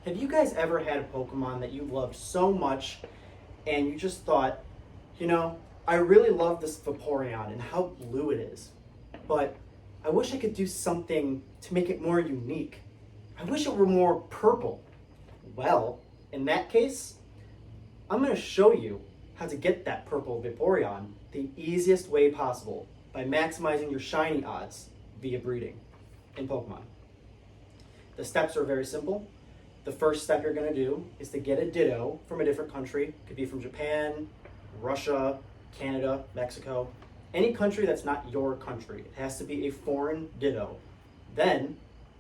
Have you guys ever had a Pokemon that you loved so much and you just thought, I really love this Vaporeon and how blue it is, but I wish I could do something to make it more unique. I wish it were more purple. Well, in that case, I'm going to show you how to get that purple Vaporeon the easiest way possible by maximizing your shiny odds via breeding in Pokemon. The steps are very simple. The first step you're going to do is to get a Ditto from a different country. It could be from Japan, Russia, Canada, Mexico, any country that's not your country. It has to be a foreign Ditto. Then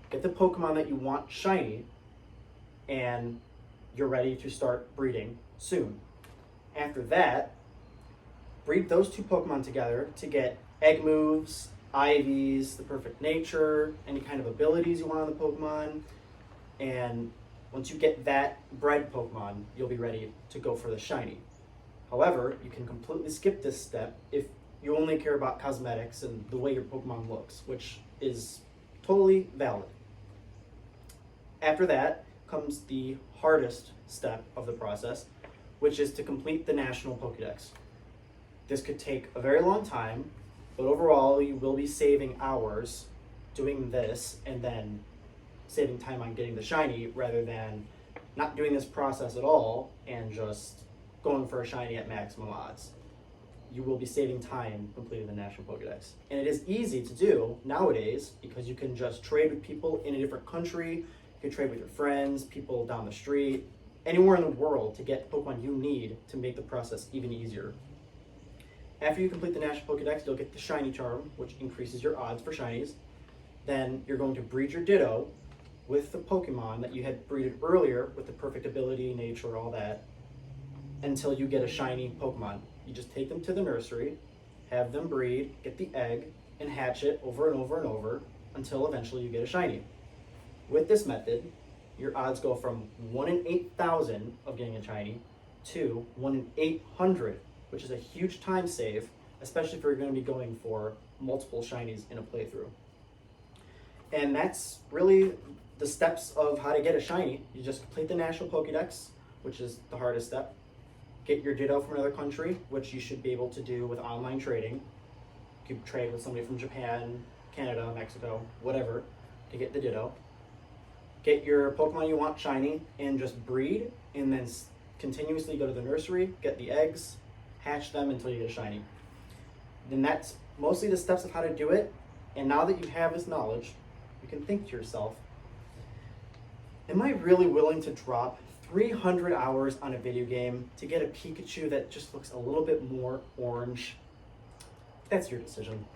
get the Pokemon that you want shiny, and you're ready to start breeding soon. After that, breed those two Pokemon together to get egg moves, IVs, the perfect nature, any kind of abilities you want on the Pokemon. And once you get that bred Pokemon, you'll be ready to go for the shiny. However, you can completely skip this step if you only care about cosmetics and the way your Pokemon looks, which is totally valid. After that comes the hardest step of the process, which is to complete the National Pokédex. This could take a very long time, but overall you will be saving hours doing this and then saving time on getting the shiny rather than not doing this process at all and just going for a shiny at maximum odds. You will be saving time completing the National Pokédex. And it is easy to do nowadays because you can just trade with people in a different country, you can trade with your friends, people down the street, anywhere in the world to get Pokemon you need to make the process even easier. After you complete the National Pokédex, you'll get the Shiny Charm, which increases your odds for shinies. Then you're going to breed your Ditto with the Pokemon that you had breeded earlier with the perfect ability, nature, all that, until you get a shiny Pokemon. You just take them to the nursery, have them breed, get the egg, and hatch it over and over and over until eventually you get a shiny. With this method, your odds go from 1 in 8,000 of getting a shiny to 1 in 800, which is a huge time save, especially if you're going to be going for multiple shinies in a playthrough. And that's really the steps of how to get a shiny. You just complete the National Pokédex, which is the hardest step. Get your Ditto from another country, which you should be able to do with online trading. You can trade with somebody from Japan, Canada, Mexico, whatever, to get the Ditto. Get your Pokemon you want shiny and just breed, and then continuously go to the nursery, get the eggs, hatch them until you get a shiny. Then that's mostly the steps of how to do it. And now that you have this knowledge, you can think to yourself, am I really willing to drop 300 hours on a video game to get a Pikachu that just looks a little bit more orange? That's your decision.